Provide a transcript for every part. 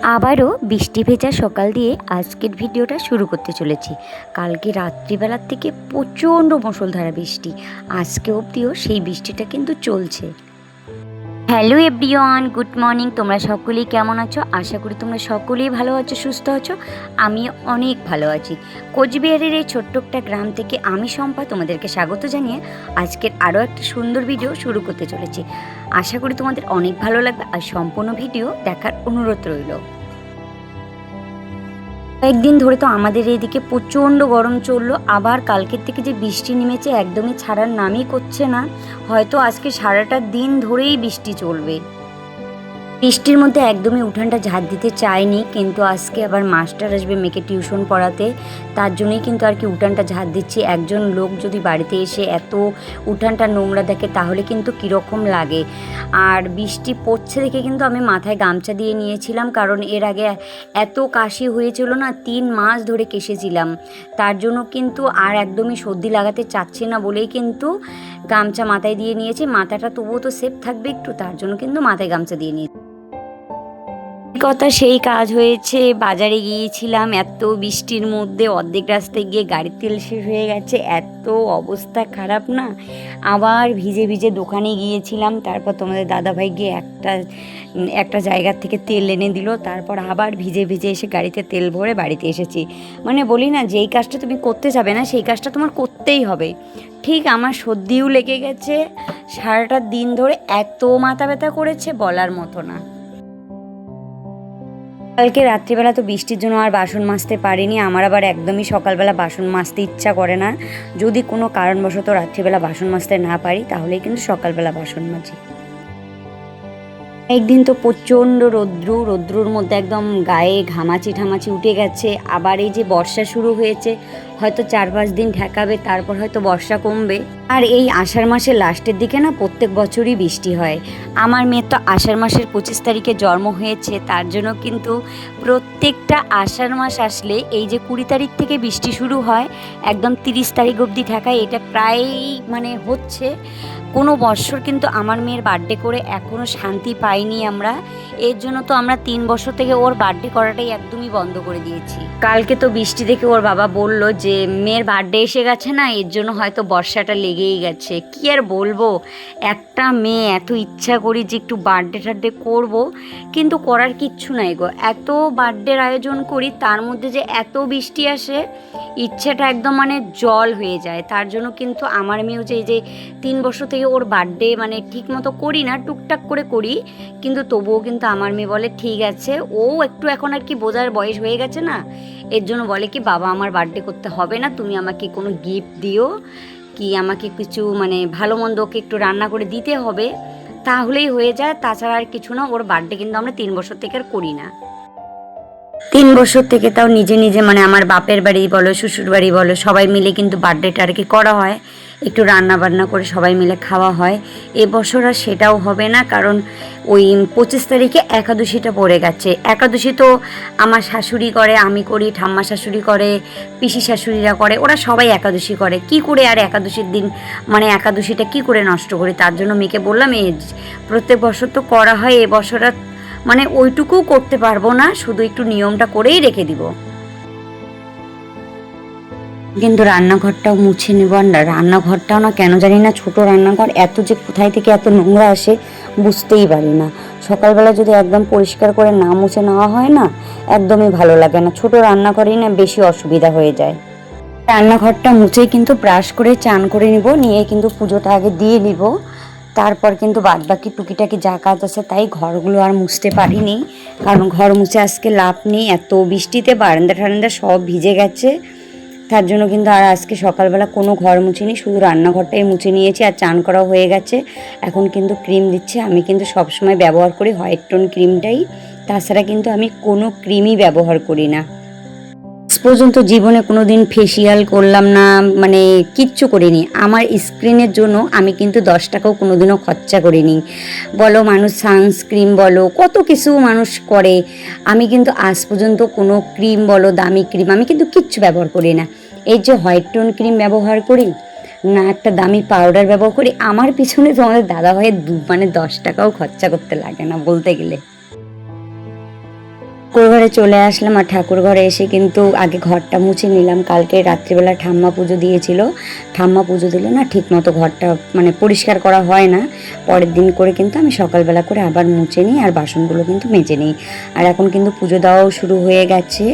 আবারও বৃষ্টি ভেজা সকাল দিয়ে আজকের ভিডিওটা শুরু করতে চলেছি। কালকে রাত্রিবেলার থেকে প্রচণ্ড মুষলধারা বৃষ্টি, আজকে অবধিও সেই বৃষ্টিটা কিন্তু চলছে। Hello everyone, good morning. তোমরা সকলেই কেমন আছো? আশা করি তোমরা সকলেই ভালো আছো, সুস্থ আছো। আমি অনেক ভালো আছি। কোচবিহারের এই ছোট্ট একটা গ্রাম থেকে আমি শম্পা তোমাদেরকে স্বাগত জানিয়ে আজকের আরও একটা সুন্দর ভিডিও শুরু করতে চলেছি। আশা করি তোমাদের অনেক ভালো লাগবে আর সম্পূর্ণ ভিডিও দেখার অনুরোধ রইল। কয়েকদিন ধরে তো আমাদের এইদিকে প্রচণ্ড গরম চললো, আবার কালকের থেকে যে বৃষ্টি নেমেছে একদমই ছাড়ার নামই করছে না। হয়তো আজকে সারাটা দিন ধরেই বৃষ্টি চলবে। বৃষ্টির মধ্যে একদমই উঠানটা ঝাড় দিতে চাইনি, কিন্তু আজকে আবার মাস্টার আসবে মেয়েকে টিউশন পড়াতে, তার জন্যই কিন্তু আর কি উঠানটা ঝাড় দিচ্ছি। একজন লোক যদি বাড়িতে এসে এত উঠানটা নোংরা দেখে তাহলে কিন্তু কীরকম লাগে। আর বৃষ্টি পড়ছে দেখে কিন্তু আমি মাথায় গামছা দিয়ে নিয়েছিলাম, কারণ এর আগে এত কাশি হয়েছিল না, 3 মাস ধরে কেসেছিলাম। তার জন্য কিন্তু আর একদমই সর্দি লাগাতে চাচ্ছি না বলেই কিন্তু গামছা মাথায় দিয়ে নিয়েছি। মাথাটা তবুও তো সেফ থাকবে একটু, তার জন্য কিন্তু মাথায় গামছা দিয়ে নিয়েছি। কথা সেই কাজ হয়েছে, বাজারে গিয়েছিলাম এত বৃষ্টির মধ্যে, অর্ধেক রাস্তায় গিয়ে গাড়ির তেল শেষ হয়ে গেছে, এত অবস্থা খারাপ না। আবার ভিজে ভিজে দোকানে গিয়েছিলাম, তারপর তোমাদের দাদাভাই গিয়ে একটা জায়গার থেকে তেল এনে দিল, তারপর আবার ভিজে ভিজে এসে গাড়িতে তেল ভরে বাড়িতে এসেছি। মানে বলি না, যেই কাজটা তুমি করতে যাবে না সেই কাজটা তোমার করতেই হবে। ঠিক আমার সর্দিও লেগে গেছে, সারাটা দিন ধরে এত মাথা ব্যথা করেছে বলার মতো না। কালকে রাত্রিবেলা তো বৃষ্টির জন্য আর বাসন মাজতে পারিনি। আমার আবার একদমই সকালবেলা বাসন মাজতে ইচ্ছা করে না। যদি কোনো কারণবশত রাত্রিবেলা বাসন মাজতে না পারি তাহলেই কিন্তু সকালবেলা বাসন মাজি। একদিন তো প্রচণ্ড রৌদ্রুর মধ্যে একদম গায়ে ঘামাচি ঠামাচি উঠে গেছে। আবার এই যে বর্ষা শুরু হয়েছে, হয়তো 4-5 দিন ঠেকাবে, তারপর হয়তো বর্ষা কমবে। আর এই আষাঢ় মাসের লাস্টের দিকে না প্রত্যেক বছরই বৃষ্টি হয়। আমার মেয়ের তো আষাঢ় মাসের 25 তারিখে জন্ম হয়েছে, তার জন্য কিন্তু প্রত্যেকটা আষাঢ় মাস আসলে এই যে 20 তারিখ থেকে বৃষ্টি শুরু হয় একদম 30 তারিখ অবধি ঠেকায়। এটা প্রায়ই মানে হচ্ছে। কোনো বছর কিন্তু আমার মেয়ের বার্থডে করে এখনও শান্তি পাইনি আমরা। এর জন্য তো আমরা 3 বছর থেকে ওর বার্থডে করাটাই একদমই বন্ধ করে দিয়েছি। কালকে তো বৃষ্টি দেখে ওর বাবা বলল যে মেয়ের বার্থডে এসে গেছে না, এর জন্য হয়তো বর্ষাটা লেগেই গেছে। কি আর বলবো, একটা মেয়ে এত ইচ্ছা করি যে একটু বার্থডে করবো, কিন্তু করার কিচ্ছু নাই গো। এত বার্থডের আয়োজন করি, তার মধ্যে যে এত বৃষ্টি আসে, ইচ্ছেটা একদম মানে জল হয়ে যায়। তার জন্য কিন্তু আমার মেয়েও যে এই যে 3 বছর থেকে ওর বার্থডে মানে ঠিক মতো করি না, টুকটাক করে করি, কিন্তু তবুও কিন্তু আমার মেয়ে বলে ঠিক আছে। ও একটু এখন আর কি বোঝার বয়স হয়ে গেছে না, এর জন্য বলে কি বাবা আমার বার্থডে করতে হবে না, তুমি আমাকে কোনো গিফট দিও, কি আমাকে কিছু মানে ভালো মন্দ ওকে একটু রান্না করে দিতে হবে, তাহলেই হয়ে যায়। তাছাড়া আর কিছু না। ওর বার্থডে কিন্তু আমরা 3 বছর থেকে আর করি না। 3 বছর থেকে তাও নিজে নিজে মানে আমার বাপের বাড়ি বলো, শ্বশুর বাড়ি বলো, সবাই মিলে কিন্তু বার্থডেটা আর কি করা হয়, একটু রান্না বান্না করে সবাই মিলে খাওয়া হয়। এবছর আর সেটাও হবে না, কারণ ওই 25 তারিখে একাদশীটা পড়ে গেছে। একাদশী তো আমার শাশুড়ি করে, আমি করি, ঠাম্মা শাশুড়ি করে, পিসি শাশুড়িরা করে, ওরা সবাই একাদশী করে। কি করে আর একাদশীর দিন মানে একাদশীটা কি করে নষ্ট করি। তার জন্য মেয়েকে বললাম প্রত্যেক বছর তো করা হয়, এবছর আর মানে ওইটুকুও করতে পারবো না, শুধু একটু নিয়মটা করেই রেখে দিব। কিন্তু রান্নাঘরটাও মুছে নেব। রান্নাঘরটাও না কেন জানি না, ছোট রান্নাঘর, এত যে কোথায় থেকে এত নোংরা আসে বুঝতেই পারি না। সকালবেলা যদি একদম পরিষ্কার করে না মুছে নেওয়া হয় না, একদমই ভালো লাগে না। ছোট রান্নাঘরেই না বেশি অসুবিধা হয়ে যায়। রান্নাঘরটা মুছেই কিন্তু ব্রাশ করে চান করে নিব, নিয়ে কিন্তু পুজোটা আগে দিয়ে নিব। তারপর কিন্তু বাদবাকি টুকিটাকি যা কাজ আছে তাই। ঘরগুলো আর মুছতে পারিনি, কারণ ঘর মুছে আজকে লাভ নেই, এত বৃষ্টিতে বারান্দা ঠান্ডা সব ভিজে গেছে। তার জন্য কিন্তু আর আজকে সকালবেলা কোনো ঘর মুছিনি, শুধু রান্নাঘরটাই মুছে নিয়েছি। আর চান করাও হয়ে গেছে। এখন কিন্তু ক্রিম দিচ্ছে। আমি কিন্তু সবসময় ব্যবহার করি হোয়াইট টোন ক্রিমটাই, তাছাড়া কিন্তু আমি কোনো ক্রিমই ব্যবহার করি না। পর্যন্ত জীবনে কোনো দিন ফেসিয়াল করলাম না, মানে কিচ্ছু করিনি। আমার স্কিনের জন্য আমি কিন্তু 10 টাকাও কোনো দিনও খরচা করিনি। বলো মানুষ সানস্ক্রিন বলো, কত কিছু মানুষ করে, আমি কিন্তু আজ পর্যন্ত কোনো ক্রিম বলো, দামি ক্রিম আমি কিন্তু কিচ্ছু ব্যবহার করি না। এই যে হোয়াইট টোন ক্রিম ব্যবহার করি না, একটা দামি পাউডার ব্যবহার করি, আমার পিছনে তোমাদের দাদাভাইয়ের মানে 10 টাকাও খরচা করতে লাগে না বলতে গেলে। ঠাকুর ঘরে চলে আসলাম। আর ঠাকুর ঘরে এসে কিন্তু আগে ঘরটা মুছে নিলাম। কালকে রাত্রিবেলা ঠাম্মা পুজো দিয়েছিল। ঠাম্মা পুজো দিলে না ঠিক মতো ঘরটা মানে পরিষ্কার করা হয় না, পরের দিন করে কিন্তু আমি সকালবেলা করে আবার মুছে নিই আর বাসনগুলো কিন্তু মেজে নিই। আর এখন কিন্তু পুজো দেওয়াও শুরু হয়ে গেছে।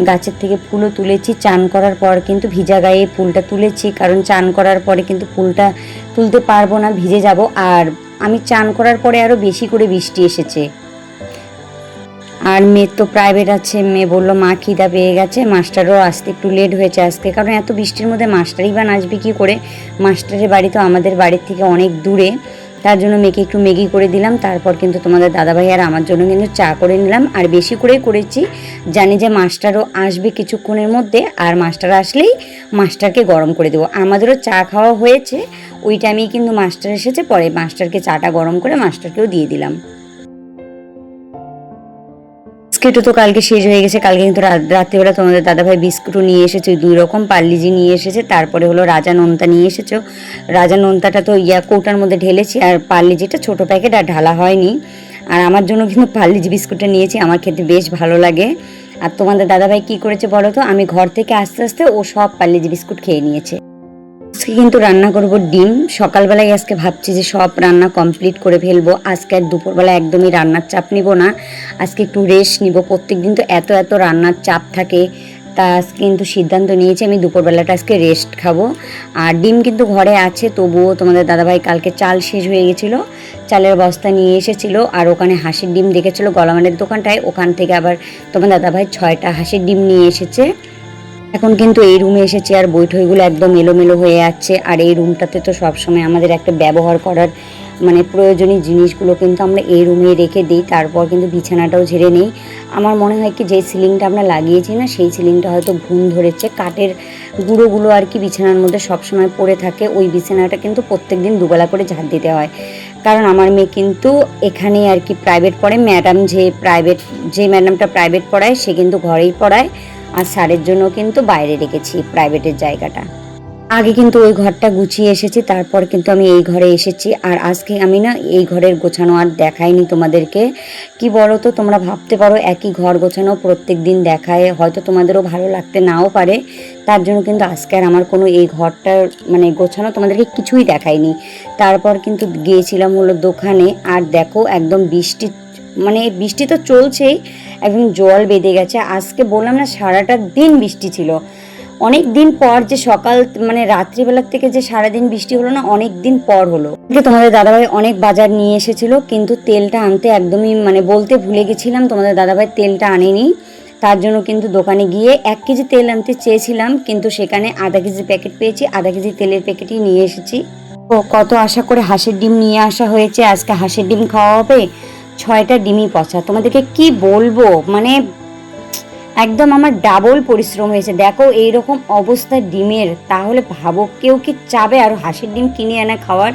গাছের থেকে ফুলও তুলেছি। চান করার পর কিন্তু ভিজা গায়ে ফুলটা তুলেছি, কারণ চান করার পরে কিন্তু ফুলটা তুলতে পারবো না, ভিজে যাব। আর আমি চান করার পরে আরও বেশি করে বৃষ্টি এসেছে। আর মেয়ের তো প্রাইভেট আছে, মেয়ে বললো মা খিদা পেয়ে গেছে। মাস্টারও আসতে একটু লেট হয়েছে আজকে, কারণ এত বৃষ্টির মধ্যে মাস্টারই বা নাচবে কী করে। মাস্টারের বাড়ি তো আমাদের বাড়ির থেকে অনেক দূরে, তার জন্য মেয়েকে একটু ম্যাগি করে দিলাম। তারপর কিন্তু তোমাদের দাদাভাই আর আমার জন্য কিন্তু চা করে নিলাম, আর বেশি করেই করেছি। জানি যে মাস্টারও আসবে কিছুক্ষণের মধ্যে, আর মাস্টার আসলেই মাস্টারকে গরম করে দেবো। আমাদেরও চা খাওয়া হয়েছে, ওই টাইমেই কিন্তু মাস্টার এসেছে, পরে মাস্টারকে চাটা গরম করে মাস্টারকেও দিয়ে দিলাম। বিস্কুটও তো কালকে শেষ হয়ে গেছে। কালকে কিন্তু রাত্রিবেলা তোমাদের দাদাভাই বিস্কুটও নিয়ে এসেছে, 2 রকম পার্লিজি নিয়ে এসেছে। তারপরে হলো রাজা নোনতা নিয়ে এসেছো। রাজা নোনতাটা তো কৌটার মধ্যে ঢেলেছি, আর পার্লিজিটা ছোটো প্যাকেট আর ঢালা হয়নি। আর আমার জন্য কিন্তু পার্লিজি বিস্কুটটা নিয়েছি, আমার খেতে বেশ ভালো লাগে। আর তোমাদের দাদাভাই কী করেছে বলো তো, আমি ঘর থেকে আস্তে আস্তে ও সব পার্লিজি বিস্কুট খেয়ে নিয়েছে। আজকে কিন্তু রান্না করব ডিম। সকালবেলায় আজকে ভাবছি যে সব রান্না কমপ্লিট করে ফেলবো। আজকে আর দুপুরবেলা একদমই রান্নার চাপ নিব না, আজকে একটু রেস্ট নিব। প্রত্যেক দিন তো এত এত রান্নার চাপ থাকে, তা আজকে কিন্তু সিদ্ধান্ত নিয়েছি আমি দুপুরবেলাটা আজকে রেস্ট খাবো। আর ডিম কিন্তু ঘরে আছে, তবুও তোমাদের দাদাভাই কালকে চাল শেষ হয়ে গেছিলো, চালের বস্তা নিয়ে এসেছিলো। আর ওখানে হাঁসের ডিম দেখেছিলো গলামানের দোকানটায়, ওখান থেকে আবার তোমার দাদাভাই 6টা হাঁসের ডিম নিয়ে এসেছে। এখন কিন্তু এই রুমে এসেছি, আর বইঠইগুলো একদম এলোমেলো হয়ে যাচ্ছে। আর এই রুমটাতে তো সবসময় আমাদের একটা ব্যবহার করার মানে প্রয়োজনীয় জিনিসগুলো কিন্তু আমরা এই রুমে রেখে দিই, তারপর কিন্তু বিছানাটাও ঝেড়ে নেই। আমার মনে হয় কি যে সিলিংটা আমরা লাগিয়েছি না, সেই সিলিংটা হয়তো ঘুম ধরেছে, কাঠের গুঁড়োগুলো আর কি বিছানার মধ্যে সবসময় পড়ে থাকে। ওই বিছানাটা কিন্তু প্রত্যেক দিন দুবেলা করে ঝাড় দিতে হয়, কারণ আমার মেয়ে কিন্তু এখানেই আর কি প্রাইভেট পড়ে। যে ম্যাডামটা প্রাইভেট পড়ায় সে কিন্তু ঘরেই পড়ায়, আর স্যারের জন্য কিন্তু বাইরে রেখেছি প্রাইভেটের জায়গাটা। আগে কিন্তু ওই ঘরটা গুছিয়ে এসেছি, তারপর কিন্তু আমি এই ঘরে এসেছি। আর আজকে আমি না এই ঘরের গোছানো আর দেখাইনি তোমাদেরকে। কি বলো তো, তোমরা ভাবতে পারো একই ঘর গোছানো প্রত্যেক দিন দেখায়, হয়তো তোমাদেরও ভালো লাগতে নাও পারে। তার জন্য কিন্তু আজকে আর আমার কোনো এই ঘরটার মানে গোছানো তোমাদেরকে কিছুই দেখাইনি। তারপর কিন্তু গিয়েছিলাম হলো দোকানে, আর দেখো একদম বৃষ্টি তো চলছেই, একদম জল বেঁধে গেছে। আজকে বললাম না সারাটা দিন বৃষ্টি ছিল। অনেক দিন পর যে রাত্রিবেলার থেকে যে সারাদিন বৃষ্টি হলো না, অনেক দিন পর হলো। তোমাদের দাদাভাই অনেক বাজার নিয়ে এসেছিল, কিন্তু তেলটা আনতে একদমই বলতে ভুলে গেছিলাম, তোমাদের দাদাভাই তেলটা আনেনি। তার জন্য কিন্তু দোকানে গিয়ে 1 কেজি তেল আনতে চেয়েছিলাম, কিন্তু সেখানে আধা কেজি প্যাকেট পেয়েছি, আধা কেজি তেলের প্যাকেটই নিয়ে এসেছি। কত আশা করে হাঁসের ডিম নিয়ে আসা হয়েছে, আজকে হাঁসের ডিম খাওয়া হবে। 6টা ডিমই পচা, তোমাদেরকে কি বলবো, একদম আমার ডাবল পরিশ্রম হয়েছে। দেখো এইরকম অবস্থা ডিমের, তাহলে ভাবো কেউ কি চাবে আর হাঁসের ডিম কিনে আনা খাওয়ার?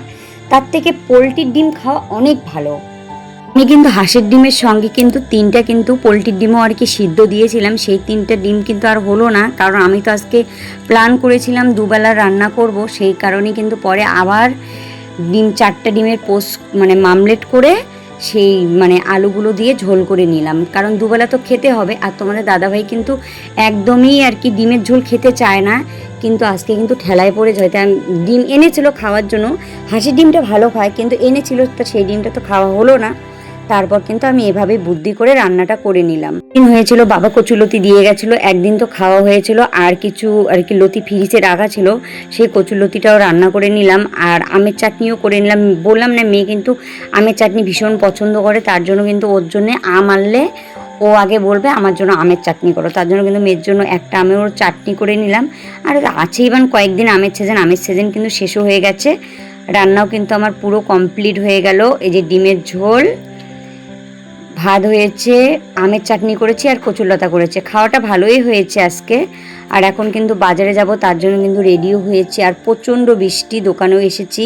তার থেকে পোলট্রির ডিম খাওয়া অনেক ভালো। আমি কিন্তু হাঁসের ডিমের সঙ্গে কিন্তু 3টা কিন্তু পোলট্রির ডিমও আর কি সিদ্ধ দিয়েছিলাম, সেই 3টা ডিম কিন্তু আর হলো না, কারণ আমি তো আজকে প্ল্যান করেছিলাম দুবেলা রান্না করব। সেই কারণে কিন্তু পরে আবার 4টা ডিমের মামলেট করে সেই আলুগুলো দিয়ে ঝোল করে নিলাম, কারণ দুবেলা তো খেতে হবে। আর তোমাদের দাদাভাই কিন্তু একদমই আর কি ডিমের ঝোল খেতে চায় না, কিন্তু আজকে কিন্তু ঠেলায় পড়ে হয়তো ডিম এনেছিল খাওয়ার জন্য। হাঁসের ডিমটা ভালো খায়, কিন্তু এনেছিল তো সেই ডিমটা তো খাওয়া হলো না। তারপর কিন্তু আমি এভাবে বুদ্ধি করে রান্নাটা করে নিলাম। দিন হয়েছিল বাবা কচুলতি দিয়ে গেছিলো, একদিন তো খাওয়া হয়েছিল, আর কিছু আর কি লতি ফ্রিজে রাখা ছিল, সেই কচুলতিটাও রান্না করে নিলাম। আর আমের চাটনিও করে নিলাম। বললাম না মেয়ে কিন্তু আমের চাটনি ভীষণ পছন্দ করে, তার জন্য কিন্তু ওর জন্য আম আনলে ও আগে বলবে আমার জন্য আমের চাটনি করো, তার জন্য কিন্তু মেয়ের জন্য একটা আমের চাটনি করে নিলাম। আর আছেই কয়েকদিন আমের সিজন কিন্তু শেষও হয়ে গেছে। রান্নাও কিন্তু আমার পুরো কমপ্লিট হয়ে গেল। এই যে ডিমের ঝোল, ভাত হয়েছে, আমের চাটনি করেছি, আর কচুরলতা করেছে। খাওয়াটা ভালোই হয়েছে আজকে। আর এখন কিন্তু বাজারে যাব, তার জন্য কিন্তু রেডিও হয়েছে। আর প্রচণ্ড বৃষ্টি, দোকানেও এসেছি।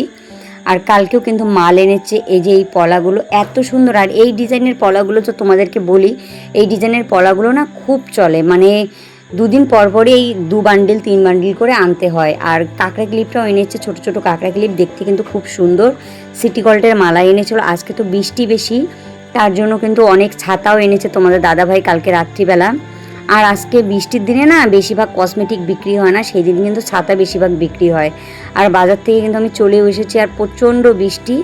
আর কালকেও কিন্তু মাল এনেছে। এই যে এই পলাগুলো এত সুন্দর, আর এই ডিজাইনের পলাগুলো তো তোমাদেরকে বলি, এই ডিজাইনের পলাগুলো না খুব চলে, 2 দিন পর পরই এই 2 বান্ডিল 3 বান্ডিল করে আনতে হয়। আর কাঁকড়া ক্লিপটাও এনেছে, ছোট ছোট কাঁকড়া ক্লিপ, দেখতে কিন্তু খুব সুন্দর। সিটি গোল্ডের মালা এনেছিল। আজকে তো বৃষ্টি বেশি, তার জন্য কিন্তু অনেক ছাতাও এনেছে তোমাদের দাদাভাই কালকে রাত্রিবেলা। আর আজকে বৃষ্টির দিনে না বেশিরভাগ কসমেটিক বিক্রি হয় না, সেই দিন কিন্তু ছাতা বেশিরভাগ বিক্রি হয়। আর বাজার থেকে কিন্তু আমি চলেও এসেছি, আর প্রচণ্ড বৃষ্টি।